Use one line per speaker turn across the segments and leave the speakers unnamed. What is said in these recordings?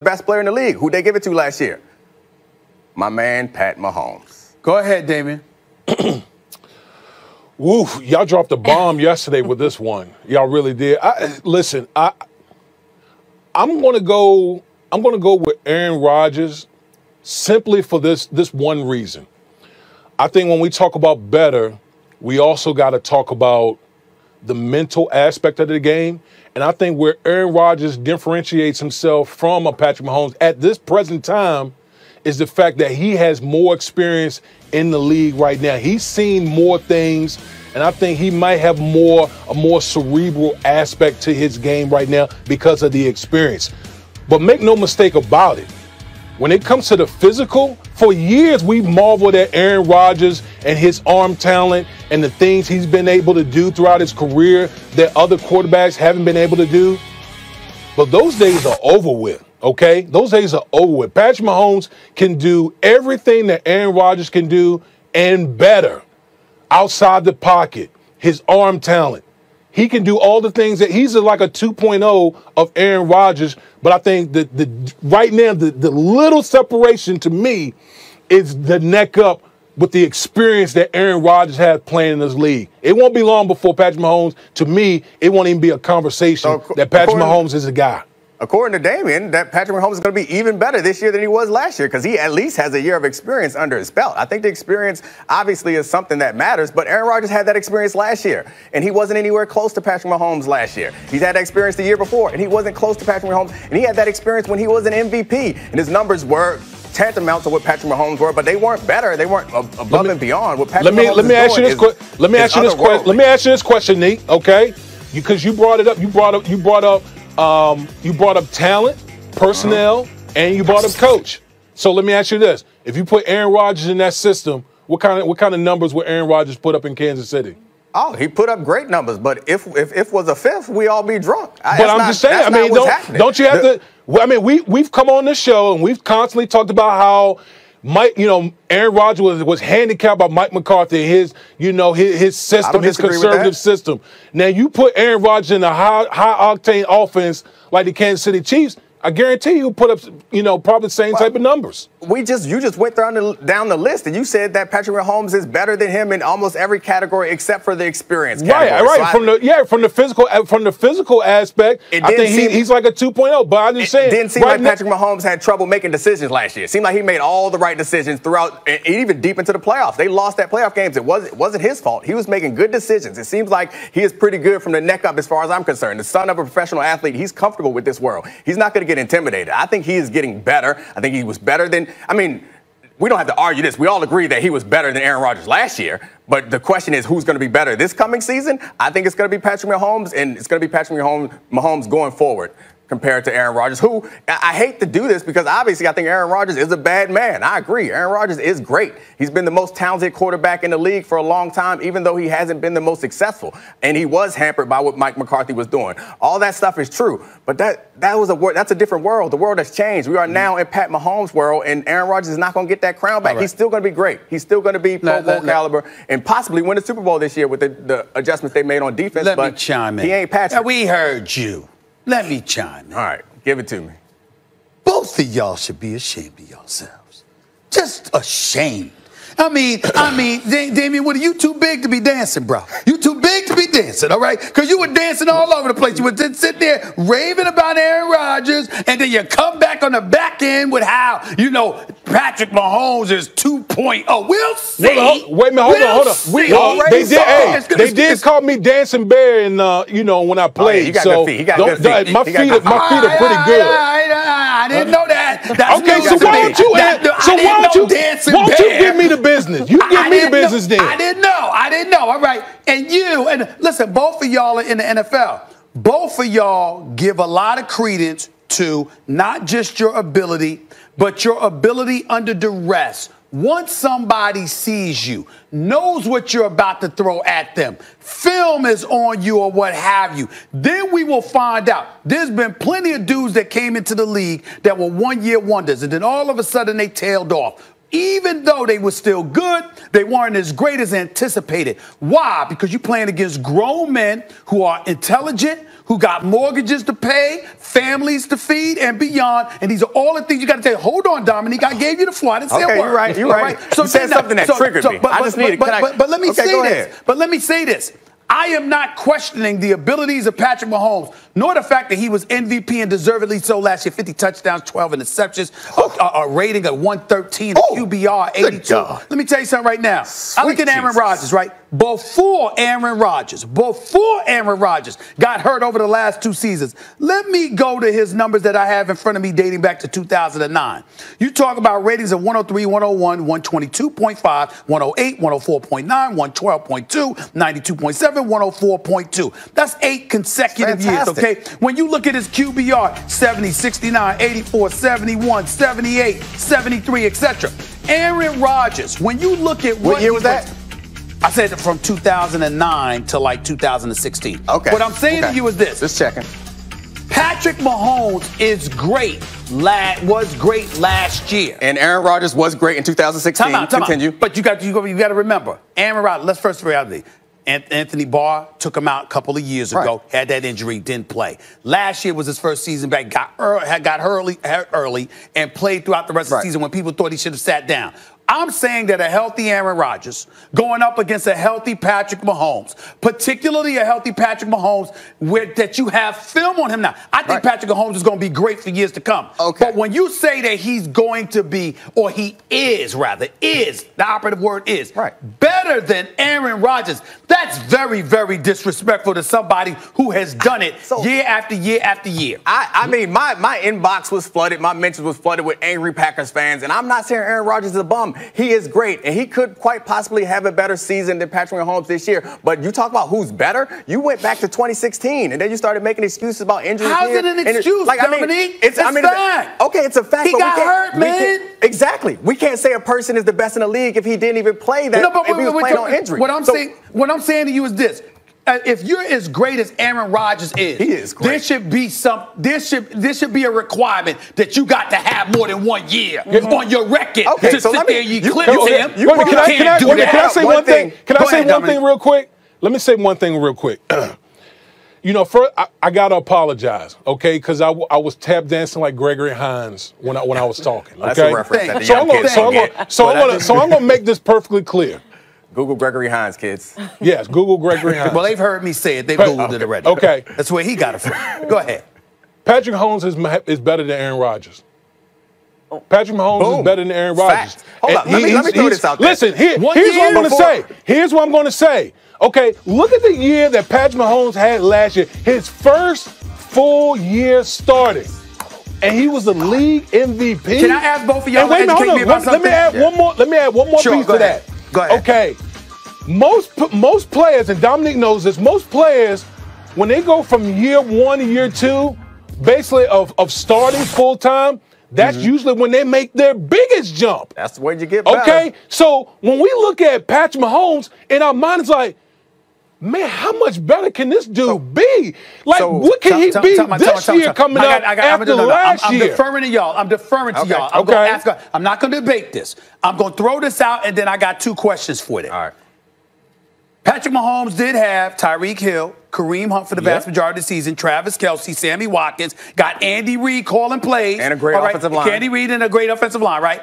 best player in the league. Who'd they give it to last year? My man, Pat Mahomes.
Go ahead, Damien.
Woo, y'all dropped a bomb yesterday with this one. Y'all really did. Listen, I'm gonna go with Aaron Rodgers simply for this one reason. I think when we talk about better, we also got to talk about the mental aspect of the game. And I think where Aaron Rodgers differentiates himself from a Patrick Mahomes at this present time is the fact that he has more experience in the league right now. He's seen more things, and I think he might have a more cerebral aspect to his game right now because of the experience. But make no mistake about it, when it comes to the physical, for years we've marveled at Aaron Rodgers and his arm talent and the things he's been able to do throughout his career that other quarterbacks haven't been able to do. But those days are over with, okay? Those days are over with. Patrick Mahomes can do everything that Aaron Rodgers can do and better outside the pocket, his arm talent. He can do all the things that he's like a 2.0 of Aaron Rodgers. But I think that right now, the little separation to me is the neck up with the experience that Aaron Rodgers had playing in this league. It won't be long before Patrick Mahomes, to me, it won't even be a conversation that Patrick Mahomes is a guy.
According to Damien, that Patrick Mahomes is going to be even better this year than he was last year because he at least has a year of experience under his belt. I think the experience obviously is something that matters, but Aaron Rodgers had that experience last year, and he wasn't anywhere close to Patrick Mahomes last year. He's had that experience the year before, and he wasn't close to Patrick Mahomes, and he had that experience when he was an MVP, and his numbers were tantamount to what Patrick Mahomes were, but they weren't better. They weren't above and beyond what Patrick Mahomes
let me ask you this question. Let me ask you this question, Nick. Okay, because you brought it up. You brought up talent, personnel, and you brought up coach. So let me ask you this: if you put Aaron Rodgers in that system, what kind of numbers would Aaron Rodgers put up in Kansas City?
Oh, he put up great numbers, but if was a fifth, we all be drunk.
But I'm just saying. I mean, don't you have to? I mean, we've come on this show and we've constantly talked about how Aaron Rodgers was handicapped by Mike McCarthy, his system, his conservative system. Now you put Aaron Rodgers in a high octane offense like the Kansas City Chiefs, I guarantee you put up, probably the same type of numbers.
You just went down the list, and you said that Patrick Mahomes is better than him in almost every category except for the experience category.
Right. From the physical aspect, I think he's like a 2.0. But I'm just saying,
it didn't seem like Patrick Mahomes had trouble making decisions last year. It seemed like he made all the right decisions throughout, and even deep into the playoffs. They lost that playoff games. It wasn't his fault. He was making good decisions. It seems like he is pretty good from the neck up, as far as I'm concerned. The son of a professional athlete, he's comfortable with this world. He's not going to get intimidated. I think he is getting better. I think he was better than. I mean, we don't have to argue this. We all agree that he was better than Aaron Rodgers last year. But the question is, who's going to be better this coming season? I think it's going to be Patrick Mahomes, and it's going to be Patrick Mahomes going forward compared to Aaron Rodgers, who I hate to do this because obviously I think Aaron Rodgers is a bad man. I agree. Aaron Rodgers is great. He's been the most talented quarterback in the league for a long time, even though he hasn't been the most successful. And he was hampered by what Mike McCarthy was doing. All that stuff is true. But that's a different world. The world has changed. We are now in Pat Mahomes' world, and Aaron Rodgers is not going to get that crown back. Right. He's still going to be great. He's still going to be Pro Bowl caliber and possibly win the Super Bowl this year with the adjustments they made on defense.
Let me chime in.
He ain't Patrick.
Now, we heard you. Let me chime in.
All right, give it to me.
Both of y'all should be ashamed of yourselves. Just ashamed. I mean, Damien, what are you too big to be dancing, bro? You too big to be dancing, all right? Because you were dancing all over the place. You were sitting there raving about Aaron Rodgers, and then you come back on the back end with how, Patrick Mahomes is 2.0. We'll see.
Wait a minute, hold on. They did call me Dancing Bear, when I played.
He got good feet. He got good feet.
My feet are pretty good.
I didn't know that.
Okay, so why don't you give me the business? You give me the business then.
I didn't know. All right. And listen, both of y'all are in the NFL. Both of y'all give a lot of credence to not just your ability, but your ability under duress. Once somebody sees you, knows what you're about to throw at them, film is on you or what have you, then we will find out. There's been plenty of dudes that came into the league that were one-year wonders, and then all of a sudden they tailed off. Even though they were still good, they weren't as great as anticipated. Why? Because you're playing against grown men who are intelligent, who got mortgages to pay, families to feed, and beyond. And these are all the things you got to tell. Hold on, Dominique. I gave you the floor. I didn't say a word.
You're right. You're right.
So
you said something that triggered me. I just needed.
But let me say this. But let me say this. I am not questioning the abilities of Patrick Mahomes, nor the fact that he was MVP and deservedly so last year. 50 touchdowns, 12 interceptions, a rating of 113, a QBR 82. Let me tell you something right now. I look at Aaron Rodgers, right? Before Aaron Rodgers got hurt over the last 2 seasons. Let me go to his numbers that I have in front of me dating back to 2009. You talk about ratings of 103, 101, 122.5, 108, 104.9, 112.2, 92.7, 104.2. That's 8 consecutive years, okay? When you look at his QBR, 70, 69, 84, 71, 78, 73, etc. Aaron Rodgers, when you look at
what year was that?
I said from 2009 to like 2016.
Okay.
What I'm saying to you is this.
Just checking.
Patrick Mahomes is great. Was great last year.
And Aaron Rodgers was great in 2016.
Time out.
Continue.
But you got to remember, Aaron Rodgers, let's first reality. Anthony Barr took him out a couple of years ago, had that injury, didn't play. Last year was his first season back, got hurt early, and played throughout the rest of the season when people thought he should have sat down. I'm saying that a healthy Aaron Rodgers going up against a healthy Patrick Mahomes, particularly a healthy Patrick Mahomes that you have film on him now. I think Patrick Mahomes is going to be great for years to come. Okay. But when you say that he's going to be, or he is rather, the operative word is, better than Aaron Rodgers, that's very, very disrespectful to somebody who has done it year after year after year.
I mean, my inbox was flooded, my mentions was flooded with angry Packers fans, and I'm not saying Aaron Rodgers is a bum. He is great, and he could quite possibly have a better season than Patrick Mahomes this year. But you talk about who's better, you went back to 2016, and then you started making excuses about injuries.
How's it an excuse, Dominique? It's a fact.
Okay, it's a fact.
He got hurt, man.
Exactly. We can't say a person is the best in the league if he didn't even play that.
No, but
if he was playing on injury.
What I'm saying to you is this. If you're as great as Aaron Rodgers is,
he is great.
There should be a requirement that you got to have more than 1 year on your record to sit there and you clip him.
Can I say one thing? Can I say one thing real quick? Let me say one thing real quick. You know, first I gotta apologize, okay? Because I was tap dancing like Gregory Hines when I was talking. Okay?
That's a reference that
So I'm gonna make this perfectly clear.
Google Gregory Hines, kids.
Yes, Google Gregory Hines.
Well, they've heard me say it. They've Googled it already.
Okay.
That's where he got it from. Go ahead.
Patrick Mahomes is better than Aaron Rodgers. Patrick Mahomes is better than Aaron Rodgers.
Hold up. Let me throw this out there.
Listen, here's what I'm going to say. Here's what I'm going to say. Okay, look at the year that Patrick Mahomes had last year. His first full year starting. And he was the league MVP.
Can I ask both of y'all to educate me about something?
Let me add one more piece to that.
Go ahead.
Okay. Most players, and Dominic knows this, most players, when they go from year 1 to year 2, basically of starting full time, that's usually when they make their biggest jump.
That's when you get better.
Okay? So when we look at Patrick Mahomes, in our mind, it's like, man, how much better can this dude be? Like, what can he be this year coming up after last year?
I'm deferring to y'all. I'm not going to debate this. I'm going to throw this out, and then I got 2 questions for you.
All right.
Patrick Mahomes did have Tyreek Hill, Kareem Hunt for the vast majority of the season, Travis Kelce, Sammy Watkins, got Andy Reid calling plays.
And a great offensive line.
Andy Reid and a great offensive line, right?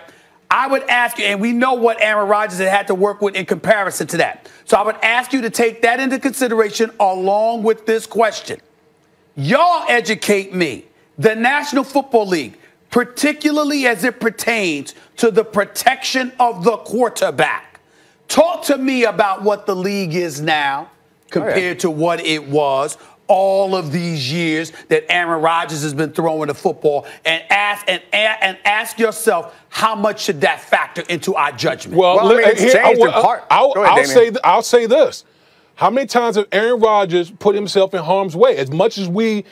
I would ask you, and we know what Aaron Rodgers had to work with in comparison to that. So I would ask you to take that into consideration along with this question. Y'all educate me. The National Football League, particularly as it pertains to the protection of the quarterback. Talk to me about what the league is now compared to what it was all of these years that Aaron Rodgers has been throwing the football, and ask yourself, how much should that factor into our judgment?
I'll say this. How many times have Aaron Rodgers put himself in harm's way? As much as we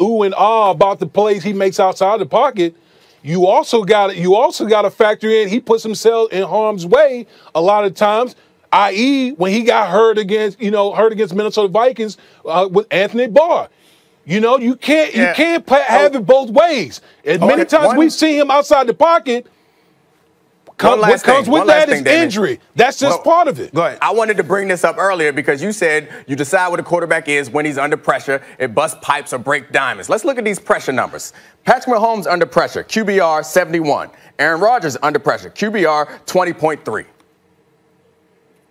ooh and ah about the plays he makes outside the pocket, you also got to factor in he puts himself in harm's way a lot of times. I.e., when he got hurt against Minnesota Vikings with Anthony Barr. You know, you can't have it both ways. As many times we see him outside the pocket, What comes with that is injury. That's just part of it.
Go ahead.
I wanted to bring this up earlier because you said you decide what a quarterback is when he's under pressure. It busts pipes or break diamonds. Let's look at these pressure numbers. Patrick Mahomes under pressure, QBR 71. Aaron Rodgers under pressure, QBR 20.3.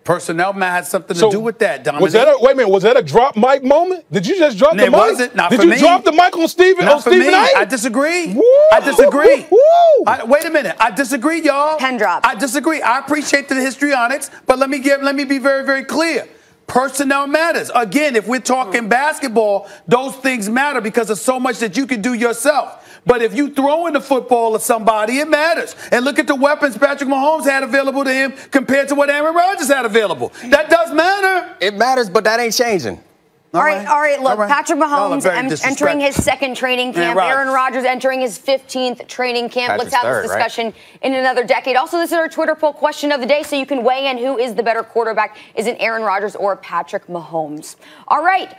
Personnel might have something to do with that, Dominic.
Was that a drop mic moment? Did you just drop the mic?
It wasn't. Not
Did
for
you
me.
drop the mic on Stephen
Not for me.
A?
I disagree.
Woo!
I disagree.
Woo!
Wait a minute. I disagree, y'all.
Pen drop.
I disagree. I appreciate the histrionics, but let me be very, very clear. Personnel matters. Again, if we're talking basketball, those things matter because there's so much that you can do yourself. But if you throw in the football at somebody, it matters. And look at the weapons Patrick Mahomes had available to him compared to what Aaron Rodgers had available. That does matter.
It matters, but that ain't changing.
All right. Look, Patrick Mahomes entering his second training camp. Aaron Rodgers entering his 15th training camp. Let's have this discussion in another decade. Also, this is our Twitter poll question of the day, so you can weigh in who is the better quarterback. Is it Aaron Rodgers or Patrick Mahomes? All right.